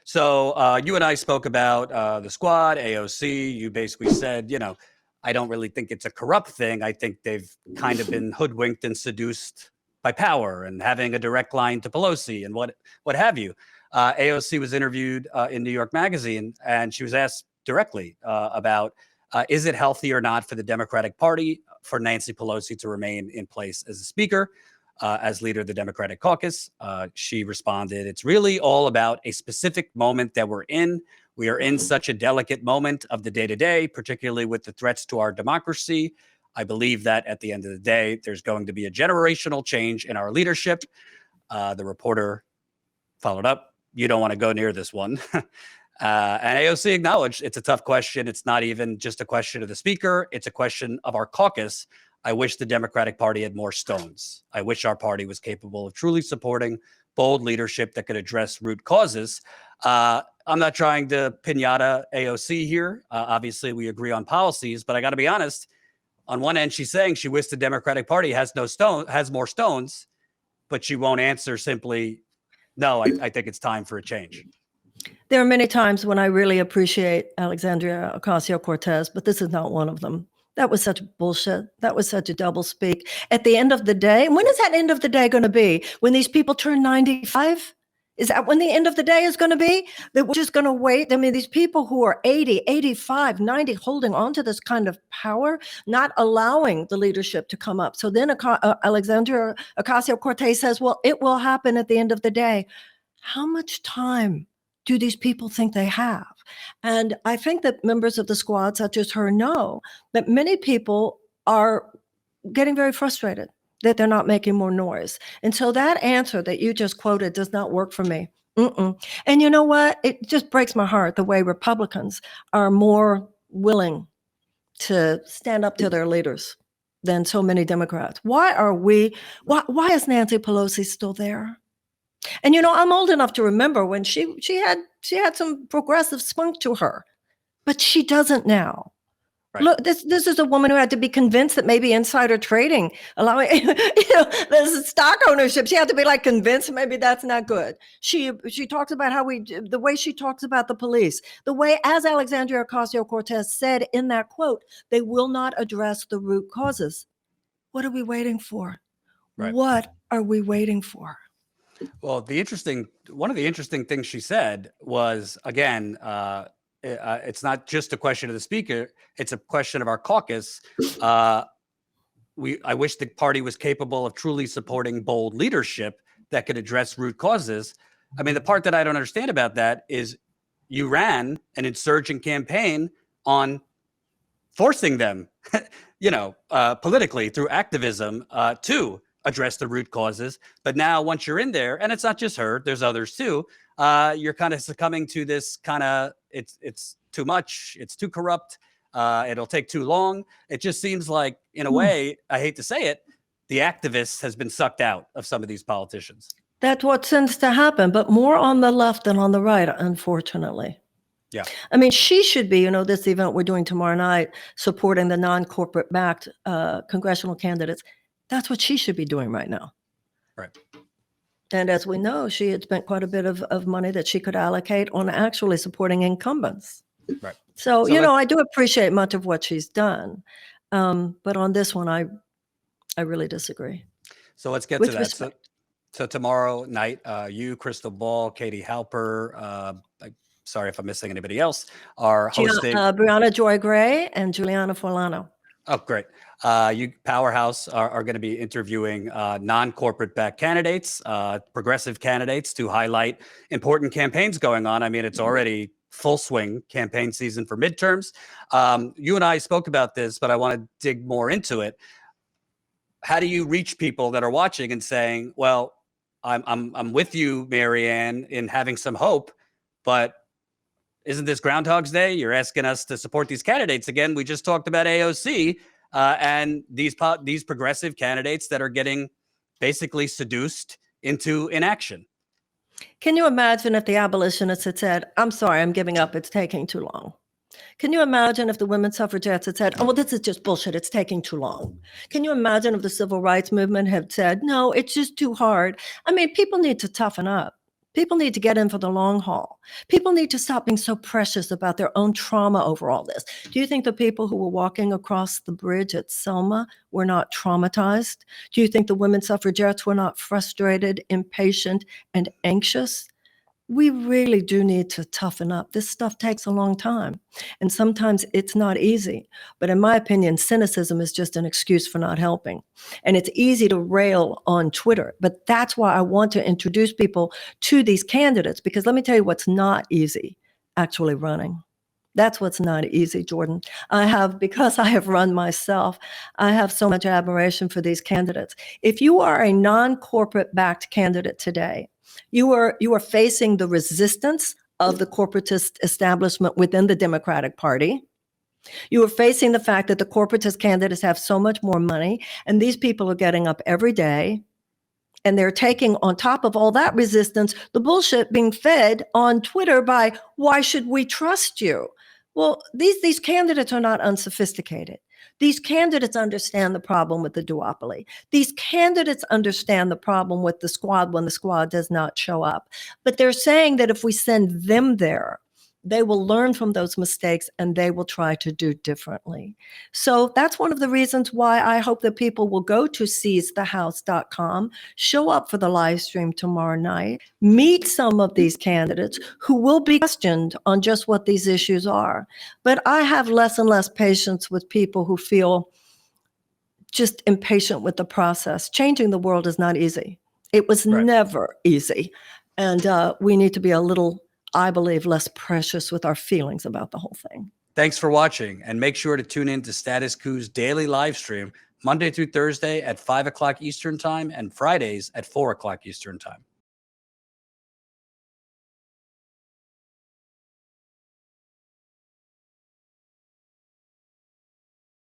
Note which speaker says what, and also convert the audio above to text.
Speaker 1: So you and I spoke about the squad, AOC. You basically said, I don't really think it's a corrupt thing. I think they've kind of been hoodwinked and seduced by power and having a direct line to Pelosi and what have you. AOC was interviewed in New York Magazine, and she was asked directly about is it healthy or not for the Democratic Party for Nancy Pelosi to remain in place as a speaker, as leader of the Democratic caucus. She responded, it's really all about a specific moment that we're in. We are in such a delicate moment of the day-to-day, particularly with the threats to our democracy. I believe that at the end of the day, there's going to be a generational change in our leadership. The reporter followed up, you don't want to go near this one. And AOC acknowledged it's a tough question. It's not even just a question of the speaker. It's a question of our caucus. I wish the Democratic Party had more stones. I wish our party was capable of truly supporting bold leadership that could address root causes. I'm not trying to piñata AOC here. Obviously, we agree on policies, but I got to be honest. On one end, she's saying she wishes the Democratic Party has more stones, but she won't answer simply, no, I think it's time for a change.
Speaker 2: There are many times when I really appreciate Alexandria Ocasio-Cortez, but this is not one of them. That was such bullshit. That was such a doublespeak. At the end of the day, when is that end of the day going to be? When these people turn 95? Is that when the end of the day is going to be? That we're just going to wait? I mean, these people who are 80, 85, 90, holding on to this kind of power, not allowing the leadership to come up. So then Alexandria Ocasio-Cortez says, well, it will happen at the end of the day. How much time do these people think they have? And I think that members of the squad, such as her, know that many people are getting very frustrated that they're not making more noise. And so that answer that you just quoted does not work for me. And you know what? It just breaks my heart the way Republicans are more willing to stand up to their leaders than so many Democrats. Why is Nancy Pelosi still there? And I'm old enough to remember when she had some progressive spunk to her, but she doesn't now. Right. Look, this is a woman who had to be convinced that maybe insider trading, allowing this stock ownership, she had to be convinced maybe that's not good. She talks about the way she talks about the police, the way, as Alexandria Ocasio-Cortez said in that quote, they will not address the root causes. What are we waiting for? Right. What are we waiting for?
Speaker 1: Well, one of the interesting things she said was, again, it's not just a question of the speaker; it's a question of our caucus. I wish the party was capable of truly supporting bold leadership that could address root causes. I mean, the part that I don't understand about that is you ran an insurgent campaign on forcing them, politically through activism to address the root causes. But now once you're in there, and it's not just her, there's others too, you're kind of succumbing to this kind of, it's too much, it's too corrupt, it'll take too long. It just seems like, in a way, I hate to say it, the activist has been sucked out of some of these politicians.
Speaker 2: That's what tends to happen, but more on the left than on the right, unfortunately.
Speaker 1: Yeah.
Speaker 2: I mean, she should be, this event we're doing tomorrow night, supporting the non-corporate backed congressional candidates. That's what she should be doing right now.
Speaker 1: Right.
Speaker 2: And as we know, she had spent quite a bit of money that she could allocate on actually supporting incumbents.
Speaker 1: Right.
Speaker 2: So I do appreciate much of what she's done. But on this one, I really disagree.
Speaker 1: So let's get to that. So tomorrow night, you, Crystal Ball, Katie Halper, sorry if I'm missing anybody else, are hosting.
Speaker 2: Brianna Joy Gray and Juliana Forlano.
Speaker 1: Oh, great. You Powerhouse are going to be interviewing non-corporate backed candidates, progressive candidates, to highlight important campaigns going on. I mean, it's already full swing campaign season for midterms. You and I spoke about this, but I want to dig more into it. How do you reach people that are watching and saying, well, I'm with you, Marianne, in having some hope, but isn't this Groundhog's Day? You're asking us to support these candidates again. We just talked about AOC and these progressive candidates that are getting basically seduced into inaction.
Speaker 2: Can you imagine if the abolitionists had said, I'm sorry, I'm giving up, it's taking too long? Can you imagine if the women's suffragettes had said, oh, well, this is just bullshit, it's taking too long? Can you imagine if the civil rights movement had said, no, it's just too hard? I mean, people need to toughen up. People need to get in for the long haul. People need to stop being so precious about their own trauma over all this. Do you think the people who were walking across the bridge at Selma were not traumatized? Do you think the women suffragettes were not frustrated, impatient, and anxious? We really do need to toughen up. This stuff takes a long time, and sometimes it's not easy. But in my opinion, cynicism is just an excuse for not helping. And it's easy to rail on Twitter, but that's why I want to introduce people to these candidates, because let me tell you what's not easy: actually running. That's what's not easy, Jordan. Because I have run myself, I have so much admiration for these candidates. If you are a non-corporate backed candidate today, you are facing the resistance of the corporatist establishment within the Democratic Party. You are facing the fact that the corporatist candidates have so much more money, and these people are getting up every day, and they're taking, on top of all that resistance, the bullshit being fed on Twitter by, why should we trust you? Well, these candidates are not unsophisticated. These candidates understand the problem with the duopoly. These candidates understand the problem with the squad when the squad does not show up. But they're saying that if we send them there, they will learn from those mistakes and they will try to do differently. So that's one of the reasons why I hope that people will go to seizethehouse.com, show up for the live stream tomorrow night, meet some of these candidates who will be questioned on just what these issues are. But I have less and less patience with people who feel just impatient with the process. Changing the world is not easy. It was never easy. And we need to be a little, I believe, less precious with our feelings about the whole thing.
Speaker 1: Thanks for watching, and make sure to tune in to Status Coup's daily live stream Monday through Thursday at 5 o'clock Eastern Time and Fridays at 4 o'clock Eastern Time.